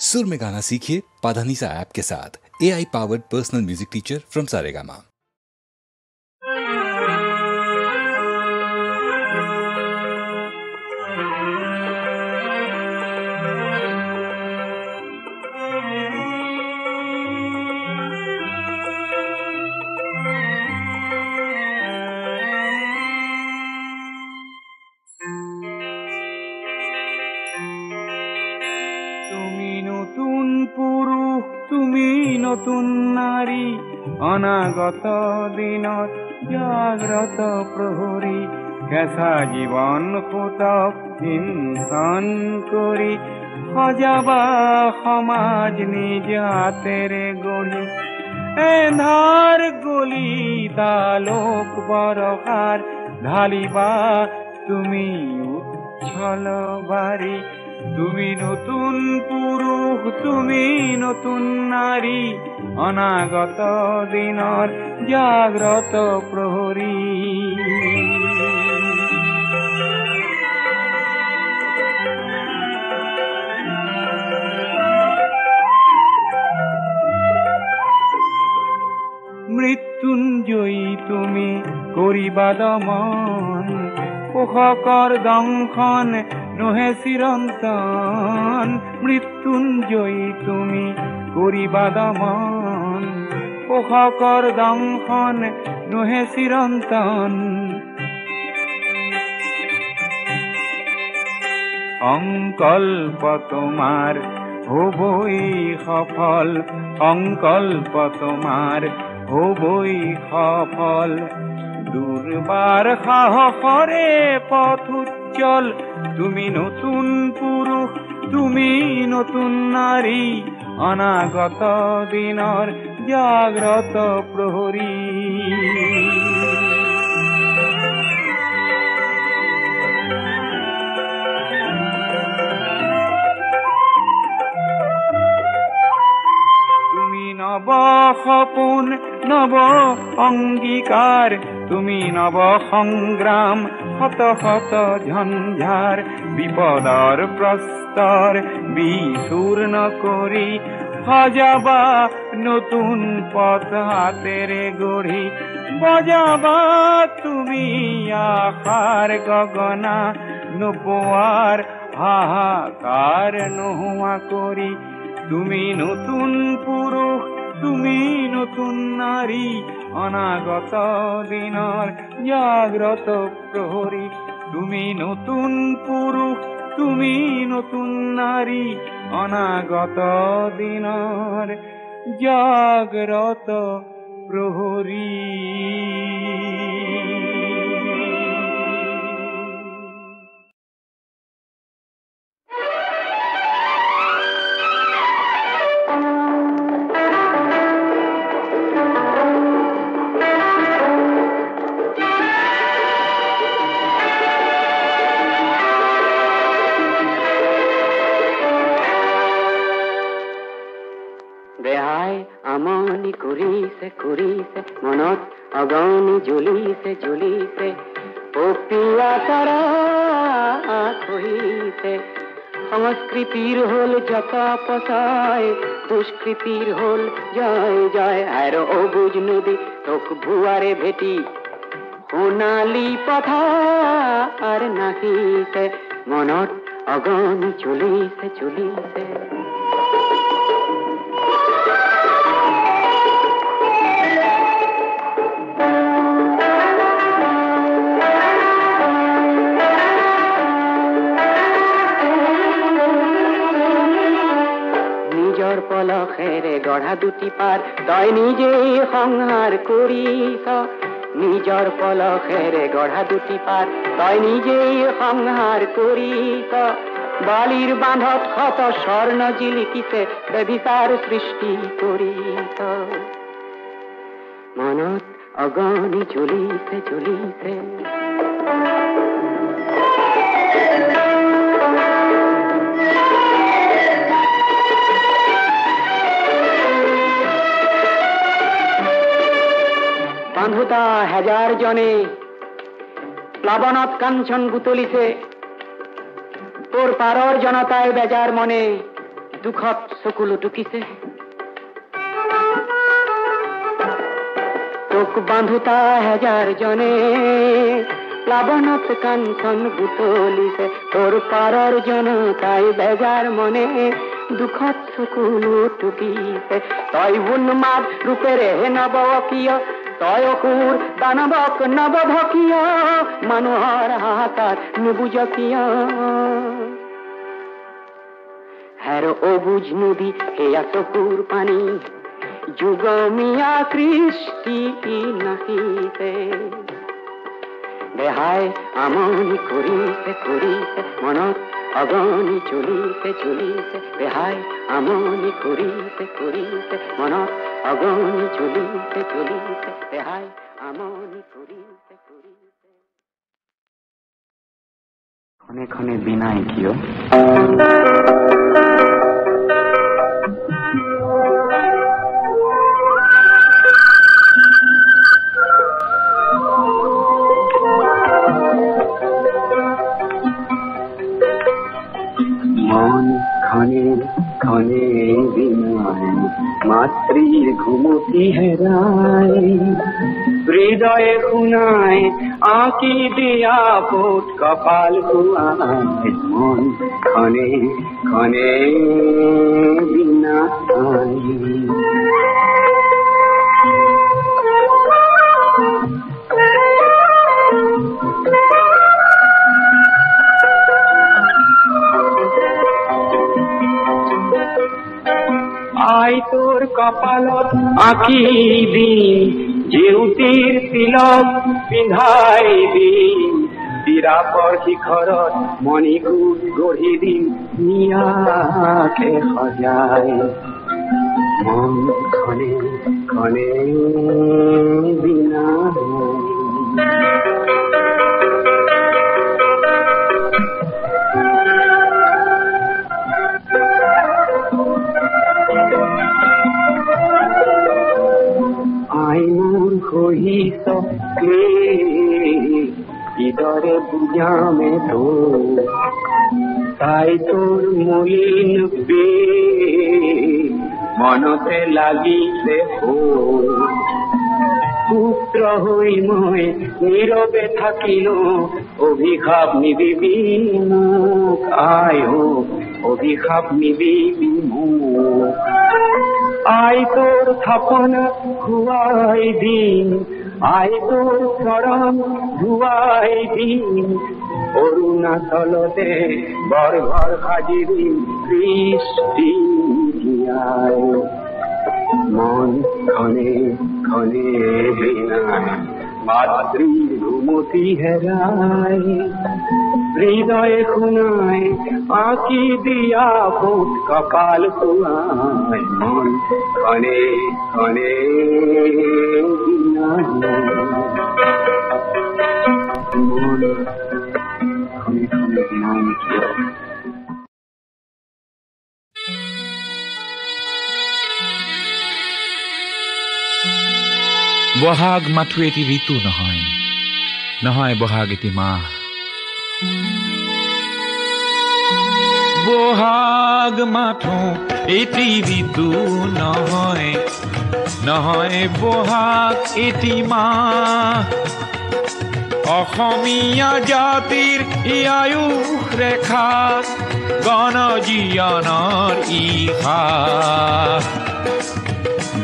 सुर में गाना सीखिए पाधानीसा ऐप के साथ। AI powered personal music teacher from Saregama. নতুন নারী অনাগত দিনত জাগ্রত প্রহরী কেঁচা জীবন ফুটক হিংসন করি সজাবা সমাজ নিজ হাতেৰে গঢ়ি এন্ধাৰ গলি তালোক বৰষাৰ ঢালিবা তুমি উচ্ছল বাৰী। তুমি নতুন পুৰুষ তুমি নতুন নাৰী অনাগত দিনৰ জাগ্ৰত প্ৰহৰী। মৃত্যুঞ্জয়ী তুমি কৰিবা দমন পোষকৰ দংশন নহে চিৰন্তন। মৃত্যুঞ্জয়ী তুমি কৰিবা দমন পোষকৰ দংশন নহে চিৰন্তন। সংকল্প তোমাৰ হবই সফল সংকল্প তোমাৰ হবই সফল। দুৰ্বাৰ সাহসৰে পথ উজ্জ্বল তুমি নতুন পুৰুষ তুমি নতুন নাৰী অনাগত দিনৰ জাগ্ৰত প্ৰহৰী। তুমি নব সপোন নব অংগীকাৰ তুমি নব সংগ্ৰাম শত শত ঝঞ্ঝাৰ বিপদৰ প্ৰস্তৰ বিচূৰ্ণ কৰি সজাবা নতুন পথ হাতেৰে গঢ়ি বজাবা তুমি আশাৰ গগনা নোপোৱাৰ হাহাকাৰ নোহোৱা কৰি। তুমি নতুন পুৰুষ তুমি নতুন নাৰী অনাগত দিনৰ জাগ্ৰত প্ৰহৰী। তুমি নতুন পুৰুষ তুমি নতুন নাৰী অনাগত দিনৰ জাগ্ৰত প্ৰহৰী। কৰিছে মনত অগনি জ্বলিছে জ্বলিছে পপিয়া তাৰা কৈছে। সংস্কৃতিৰ হল যত পচায় দুষ্কৃতিৰ হল জয় জয়। আৰ অবুজ নদী তোক ভুয়াৰে ভেটি সোণালী পথাৰ নাহিছে মনত অগনি জ্বলিছে জ্বলিছে। পলখেৰে গঢ়া দুটি পাৰ তই নিজেই সংহাৰ কৰিছ। নিজৰ পলখেৰে গঢ়া দুটি পাৰ তই নিজেই সংহাৰ কৰিছ। বালিৰ বান্ধত শত স্বৰ্ণ জিলিকিছে বেবিচাৰ সৃষ্টি কৰিছ মনত অগনি জ্বলিছে জ্বলিছে। বান্ধোতা হাজাৰ জনে প্লাৱনত কাঞ্চন বুটলিছে তোৰ পাৰৰ জনতাই বেজাৰ মনে দুখত চকুলো টুকিছে তোক বান্ধোতা হেজাৰ জনে প্লাৱনত কাঞ্চন বুটলিছে তোৰ পাৰৰ জনতাই বেজাৰ মনে দুখত চকুলো টুকিছে তই উন্মাদ ৰূপেৰে নৱকিয় তই অসুৰ দানৱক নৱধকিয় মানুহৰ হাহাকাৰ নুবুজ কিয় হেৰ অবুজ নদী সেয়া চকুৰ পানী যুগমীয়া সৃষ্টি নাহিছে দেহাই আমনি কৰিছে কৰিছে মনত অগনি চলিছে চলিছে দেহাই আমনি কৰিছে কৰিছে মনত অগনি চলিছে চলিছে দেহাই আমনি কৰিছে কৰিছে খনে খনে বিনাই কিয় খনে খনে বিনায় মাতৃৰ ঘুমতি হেৰাই হৃদয়ে শুনাই আঁকি দিয়া পোত কপাল খুৱাই মন খনে খনে বিনায় আই তোৰ কপালত আঁকি দিম জেউতিৰ তিলক পিন্ধাই দিম বিৰাপৰ শিখৰত মণিকূট গঢ়ি দিম নিয়াকে সজাই মন খনে খনে বিনায় কহিছ ইদৰে বুজামে তো তাই তোৰ মলিন বে মনতে লাগিছে পুত্ৰ হৈ মই নীৰৱে থাকিলো অভিশাপ নিদিবি মোক আই অভিশাপ নিদিবি মোক আই তোৰ থাপন খুৱাই দিম আই তোৰ চৰণ ধুৱাই দিম অৰুণাচলতে বৰ ঘৰ সাজি দিম সৃষ্টি জীয়াই মন খনে খনে বিনায় মাতৃৰ ঘুমতি হেৰাই হৃদয়ে শুনাই আঁকি দিয়া পোত কপাল খুৱাই মন খনে খনে বিনায় মন খনে খনে বিনায় কিয় বহাগ মাথো এটি ঋতু নহয় নহয় বহাগ এটি মাহ বহাগ মাথো এটি ঋতু নহয় নহয় বহাগ এটি মাহ অসমীয়া জাতিৰ আয়ুস ৰেখা গণজীৱনৰ ইশা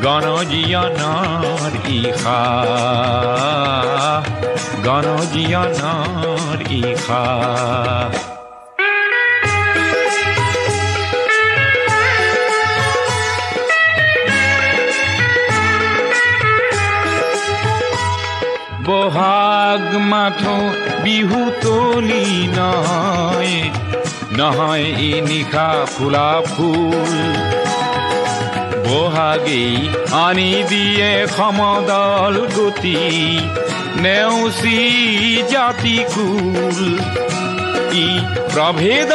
গণজীৱনৰ ইশা গণজীৱনৰ ইশা বহাগ মাথো বিহু তলি নহয় নহয় ই নিশা ফুলা ফুল বহাগেই আনি দিয়ে সমদল গতি নেওচি জাতি কুল ই প্ৰভেদ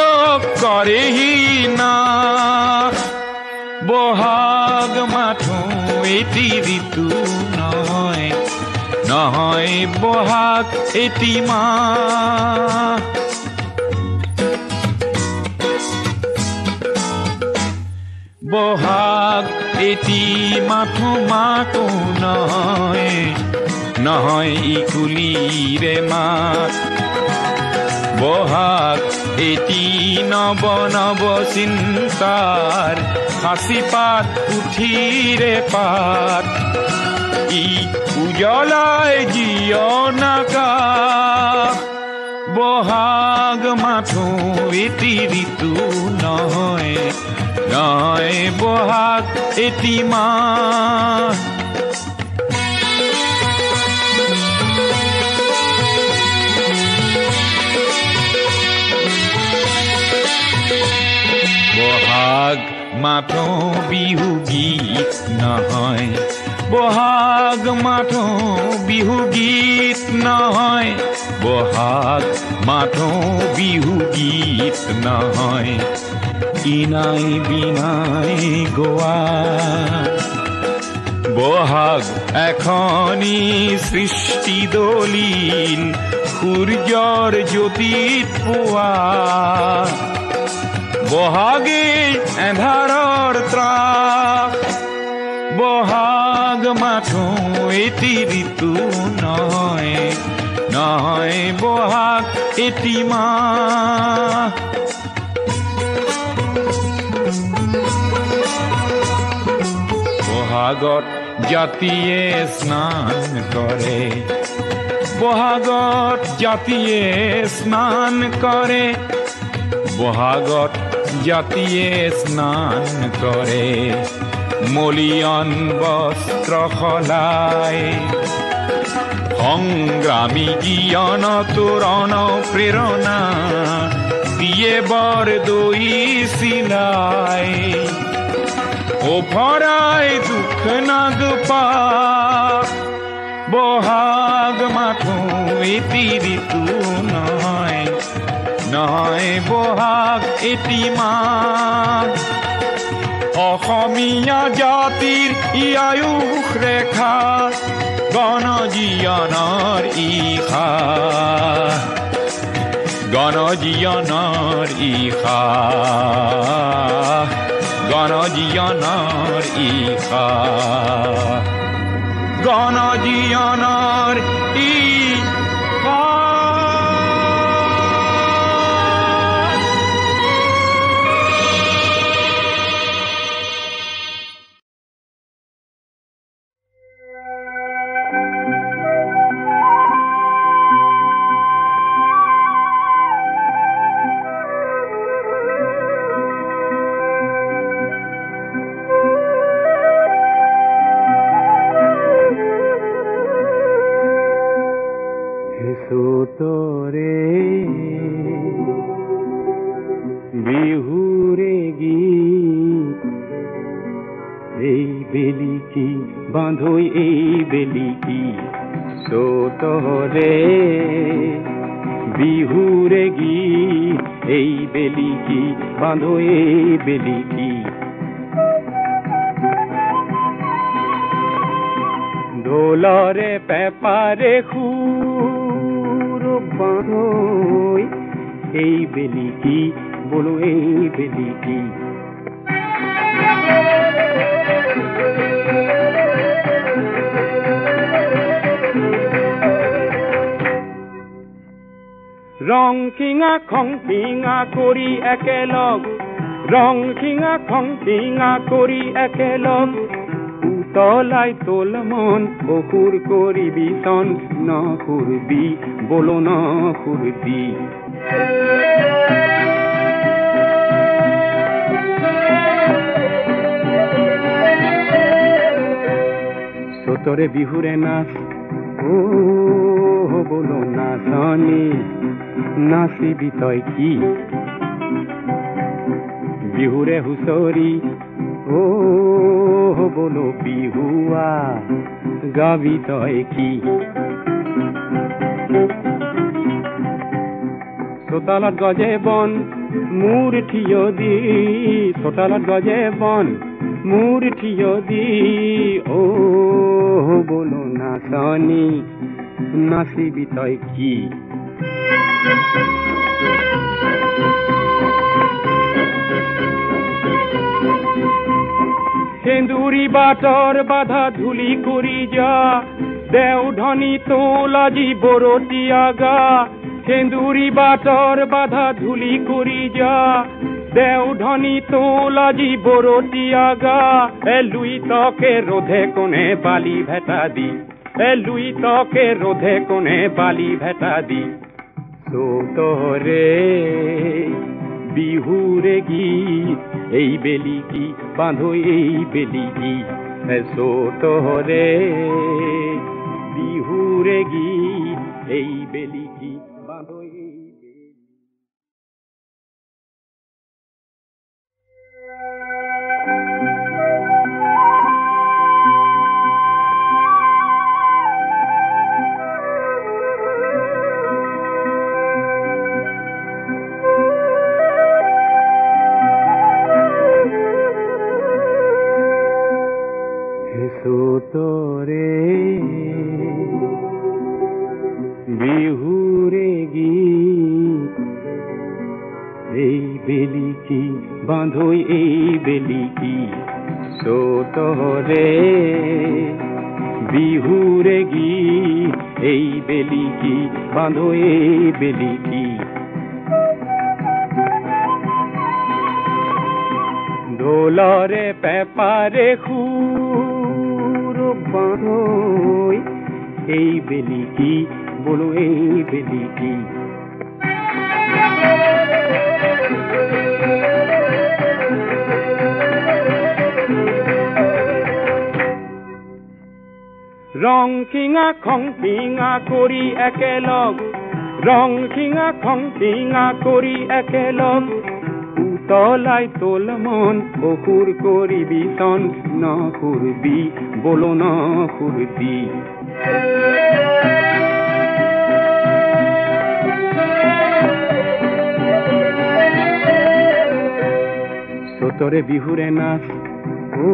কৰেহি না বহাগ মাথো এটি ঋতু নহয় নহয় বহাগ এটি মাহ বহাগ এটি মাথো মাতো নহয় নহয় ইকুলিৰে মাত বহাগ এটি নব নব চিন্তাৰ হাসি পাত উঠিৰে পাত ই উজ্বলায় জীয়নাকা বহাগ মাথো এটি ঋতু নহয় নহয় বহাগ এটি মাহ বহাগ মাথো বিহু গীত নহয় বহাগ মাথো বিহু গীত নহয় বহাগ মাথো বিহু গীত নহয় ইনাই বিনাই গোৱা বহাগ এখনি সৃষ্টি দলিল সূৰ্যৰ জ্যোতিত পোৱা বহাগে এন্ধাৰৰ ত্ৰাস বহাগ মাথো এটি ঋতু নহয় নহয় বহাগ এটি মাহ বহাগত জাতিয়ে স্নান কৰে বহাগত জাতিয়ে স্নান কৰে বহাগত জাতিয়ে স্নান কৰে মলিয়ন বস্ত্ৰ সলাই সংগ্ৰামী জ্ঞান তোৰণ প্ৰেৰণা দিয়ে বৰ দৈ চিলাই ওফৰাই দুখ নাগপা বহাগ মাথো এটি ঋতু নহয় নহয় বহাগ এটি মাহ অসমীয়া জাতিৰ ই আয়ুস ৰেখা গণজীয়নৰ ইশা গণজীয়নৰ ইশা গণজীয়নৰ ইশা গণজীয়নৰ ইশা বিহুরে গীত এই বেলিকি বাঁধই এই বেলিকি তোতরে বিহুরে গীত এই বেলিকি বাঁধই এই বেলিকি ঢোলরে পেপারে খুর বাঁধই এই বেলিকি বলো এই বেলিকি রং খিঙা খং খিঙা করি একেলগ রং খিঙা খং খিঙা করি একেলগ উতলাই তোল মন অসুর করিবি সন নসুরবি বলো নসুরবি সোতরে বিহুরে নাচ ও বলো নাচনি নাচিবি তই কি বিহুরে হুঁচৰি ও বলো বিহুয়া গাবি তই কি চোতালত গজে বন মূৰ ঠিয় দি চোতালত গজে বন মূৰ ঠিয় দি ও বলো নাচনি নাচিবি তই কি সেন্দুৰি বাটৰ বাধা ধূলি কৰি যা দেও ধনী তোলাজি বৰতীয়া গা সেন্দুৰি বাটৰ বাধা ধূলি কৰি যা দেও ধনী তোলাজি বৰতীয়া গা লুই তকে রোধে কোনে বালি ভেটা দি লুই তকে রোধে কোনে বালি ভেটা দি তোরে বিহুরে গীত এই বেলি কি বাঁধো এই বেলি কি তোরে বিহুরে গীত এই বেলি কি বাঁধো এই তোরে বিহুরে গীত এই বেলি কি বাঁধো এই বেলি কি তোরে বিহুরে গীত এই বেলি কি বাঁধো এই বেলি কি দোলরে পেপারে বাঁধোই এই বেলি কি বলো এই বেলি কি রং খিঙা খং খিঙা কৰি একেলগ ৰং খিঙা খং খিঙা কৰি একেলগ তলাই তোল মন অসুর করিবি সন না করবি বলো না করবি সোতরে বিহুরে নাচ ও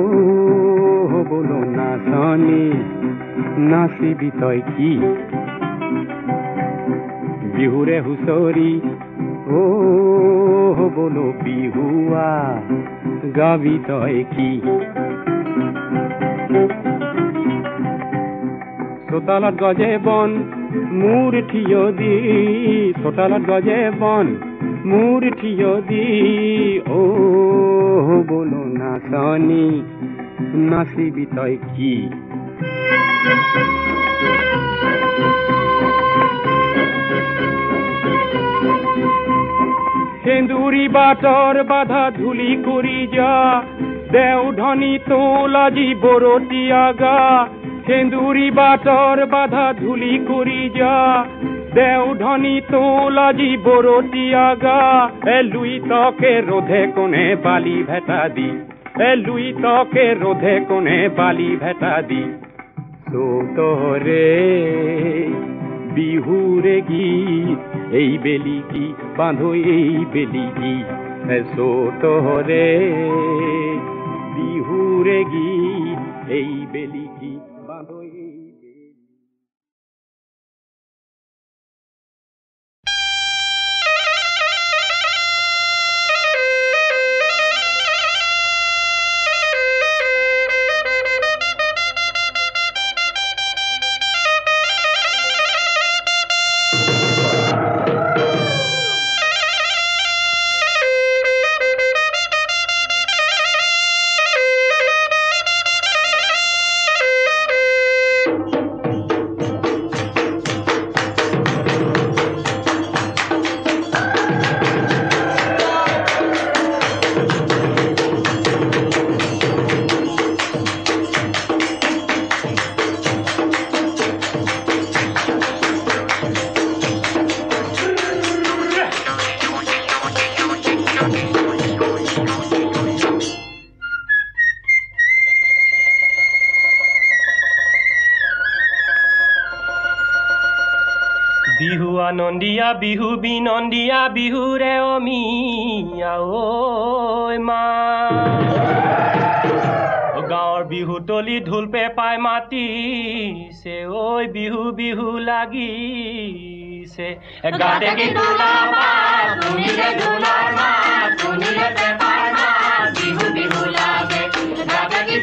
বলো না সনি নাচিবি তই কি বিহুরে হুঁচৰি ও বলো বিহুয়া গাবি তই কি চোতালত গজে বন মূৰ ঠিয় দি চোতালত গজে বন মূৰ ঠিয় দি ও বলো নাচনি নাচিবি তই কি সেন্দুৰি বাটৰ বাধা ধূলি কৰি যা দেও ধনী তোলাজি বৰতীয়া গা সেন্দুৰি বাটৰ বাধা ধূলি কৰি যা দেও ধনী তোলাজি বৰতীয়া গা লুই তকে রোধে কোনে বালি ভেটা দি লুই তকে রোধে কোনে বালি ভেটা দি তোরে বিহুরে গীত এই বেলি কি বাঁধো এই বেলি কি তোরে বিহুরে গীত এই বেলি কি বাঁধো এই আনন্দিয়া বিহু বিনন্দিয়া বিহুৰে অমিয়া ঐ মা গাঁৱৰ বিহু তলি ঢোল পেপাই মাতিছে ঐ বিহু বিহু লাগিছে গাতে কি ঢোলৰ মাত শুনিলে ঢোলৰ মাত শুনিলে পেপাৰ মাত বিহু বিহু লাগে গাতে কি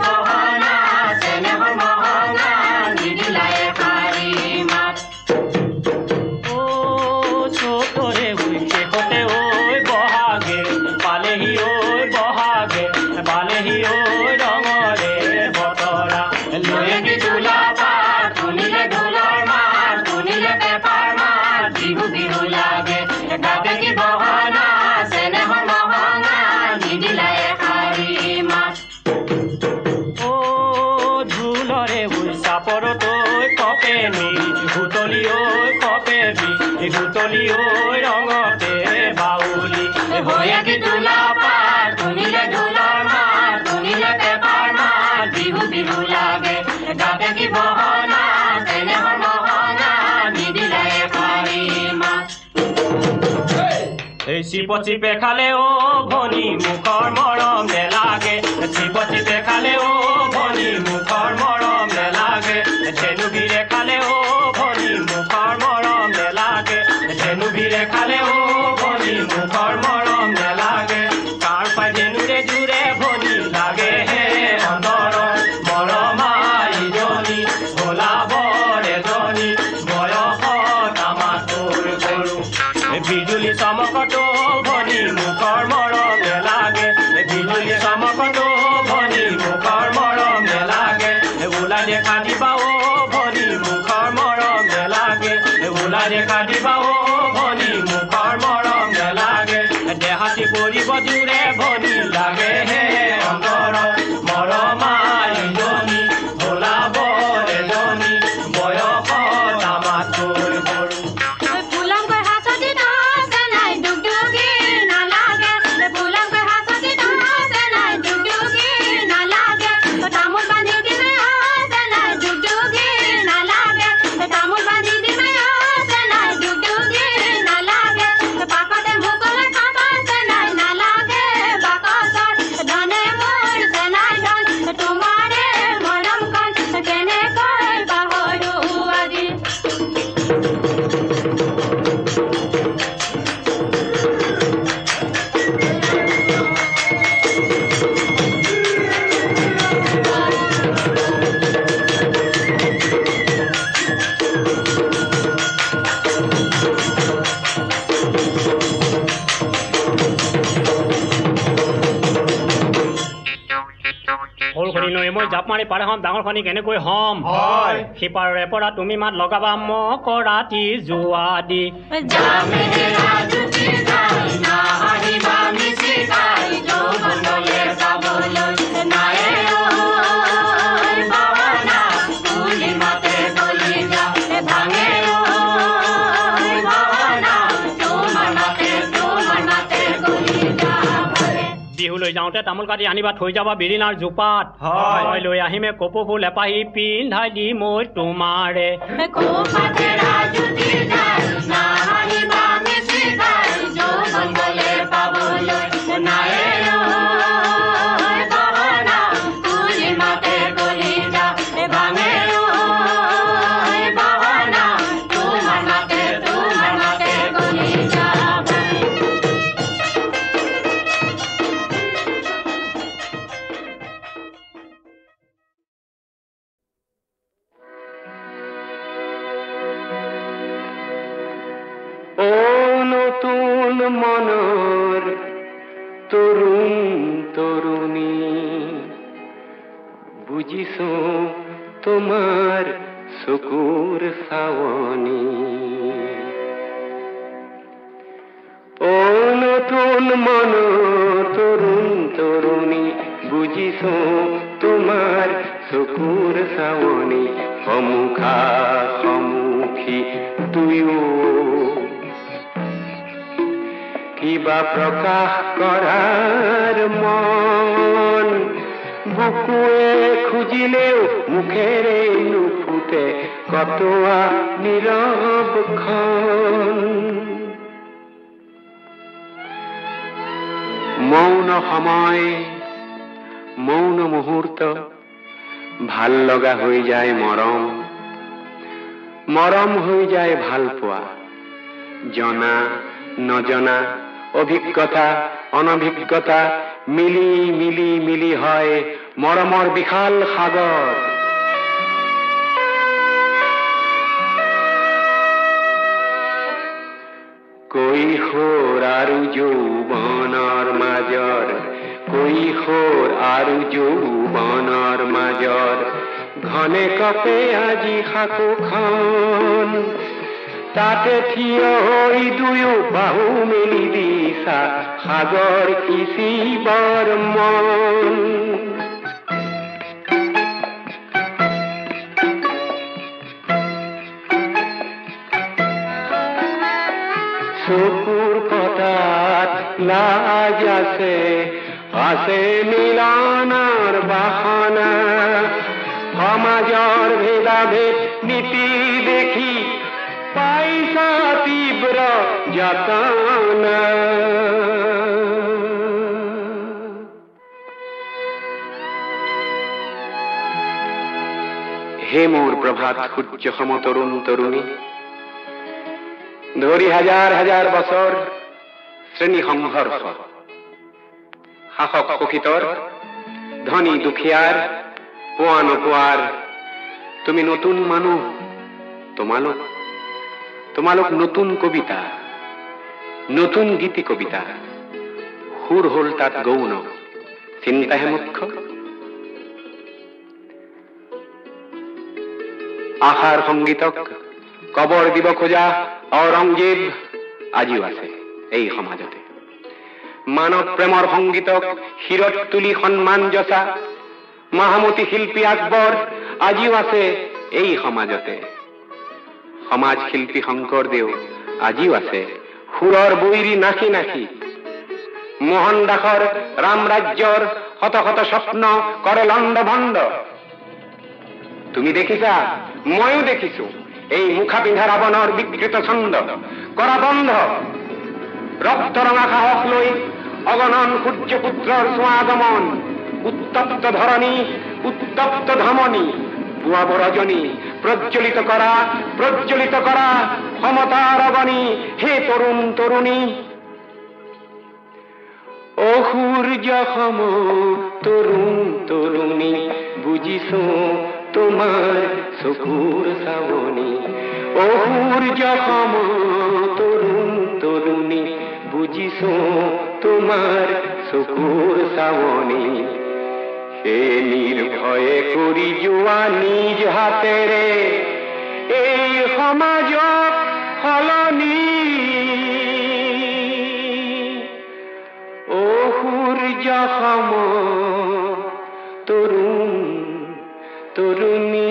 পালেহি ঐ ৰঙৰে বতৰা লৈ কি তোলা পাত শুনিলে ঢোলৰ মাত শুনিলে পেপাৰ মাত বিহু বিহু লাগে গাতে কি বহনা চেনেহৰ মহঙা নিদিলা এষাৰি মাত ও ঢোলৰে চাপৰতৈ কপে মিৰি ভুতলি ঐ কপে বি ভুতলি ঐ ৰঙতে বাউলি হৈ কি তোলা পাত শুনিলে ঢোলৰ মাত শুনিলে পেপাৰ মাত বিহু বিহু লাগে গাতে কি বহনা চেনেহৰ মহঙা নিদিলা এষাৰি মাত চিপত চিপে খালে ও ভনী মুখৰ মৰম নেলাগে চিপত চিপে খালে ও ভনী মুখৰ মৰম নেলাগে ধেনু ভিৰে খালে ও ভনী মুখৰ মৰম নেলাগে ধেনু ভিৰে খালে ও ভনী মুখৰ মৰম নেলাগে কাৰ পাই ধেনুৰে জোৰে ভনী লাগে হে অন্তৰত মৰমা ইজনী ভোলাবৰ এজনী বয়সত আমাতকৈ সৰু বিজুলী চমকতো ভনী মুখৰ মৰম নেলাগে বিজুলী চমকতো ভনী মুখৰ মৰম নেলাগে ওলাই দেখা দিবা ও ভনী মুখৰ মৰম নেলাগে ওলাই দেখা দিবা ও ভনী মুখৰ মৰম নেলাগে দেহাতি পৰিব জোৰে ভনী লাগে হে অন্তৰত মৰমা ইজনী ভোলাবৰ এজনী বয়সত আমাতকৈ সৰু মই জাপ মাৰি পাৰে হম ডাঙৰ খনি কেনেকৈ হম সিপাৰৰে পৰা তুমি মাত লগাবা মোক ৰাতি যোৱা দি বিহুলৈ যাওঁতে তামোল কাটি আনিবা থৈ যাবা বিৰিণাৰ জোপাত মই লৈ আহিমে কপৌ ফুল এপাহি পিন্ধাই দি মই তোমাৰে মনৰ তৰুণ তৰুণী বুজিছো তোমাৰ চকুৰ চাৱনী ও নতুন মনৰ তৰুণ তৰুণী বুজিছো তোমাৰ চকুৰ চাৱনী সমুখা সমুখী দুয়ো কিবা প্ৰকাশ কৰাৰ মন বুকুৱে খুজিলেও মুখেৰে নুফুটে কটোৱা নীৰৱখন মৌন সময় মৌন মুহূৰ্ত ভাল লগা হৈ যায় মৰম মৰম হৈ যায় ভাল পোৱা জনা নজনা অভিজ্ঞতা অনভিজ্ঞতা মিলি মিলি মিলি হয় মৰমৰ বিশাল সাগৰ কৈশোৰ আৰু যৌৱনৰ মাজৰ কৈশোৰ আৰু যৌৱনৰ মাজৰ ঘনে কপে আজি সাকোখন তাতে থিয় হৈ দুয়ো বাহু মেলি দিছা সাগৰ সিঁচিবৰ মন চকুৰ পতাত লাজ আছে আছে মিলনৰ বাসনা সমাজৰ ভেদাভেদ নীতি দেখি পাইছা তীব্ৰ যাতনা হে মোৰ প্ৰভাত সূৰ্য সম তৰুণ তৰুণী ধৰি হাজাৰ হাজাৰ বছৰ শ্ৰেণী সংঘৰ্ষ শাসক শোষিতৰ ধনী দুখীয়াৰ পোৱা নোপোৱাৰ তুমি নতুন মানুহ তোমালোক নতুন কবিতা নতুন গীতি কবিতা সুৰ হল তাত গৌণ চিন্তাহে মুখ্য আশাৰ সংগীতক কবৰ দিব খোজা ঔৰংজেব আজিও আছে এই সমাজতে মানৱ প্ৰেমৰ সংগীতক শিৰত তুলি সন্মান যচা মহামতী শিল্পী আকবৰ আজিও আছে এই সমাজতে সমাজ শিল্পী শংকৰদেৱ আজিও আছে সুৰৰ বৈৰী নাচি নাচি মোহন দাসৰ ৰাম ৰাজ্যৰ শত শত স্বপ্ন কৰে লণ্ড ভণ্ড তুমি দেখিছা ময়ো দেখিছো এই মুখা পিন্ধা ৰাৱণৰ বিকৃত ছন্দ কৰা বন্ধ ৰক্ত ৰঙা সাহস লৈ অগণন সূৰ্যপুত্ৰৰ স্বাগমন উত্তপ্ত ধৰণী উত্তপ্ত ধমনী পুৱাব ৰজনী প্ৰজ্বলিত কৰা সমতাৰ অগণী হে তৰুণ তৰুণী অ সূৰ্য সম তৰুণ তৰুণী বুজিছো তোমাৰ চকুৰ চাৱনী অ সূৰ্য সম তৰুণ তৰুণী বুজিছো তোমাৰ চকুৰ চাৱনী হে নিৰ্ভয়ে কৰি যোৱা নিজ হাতেৰে এই সমাজক সলনি অ সূৰ্য সম তৰুণ তৰুণী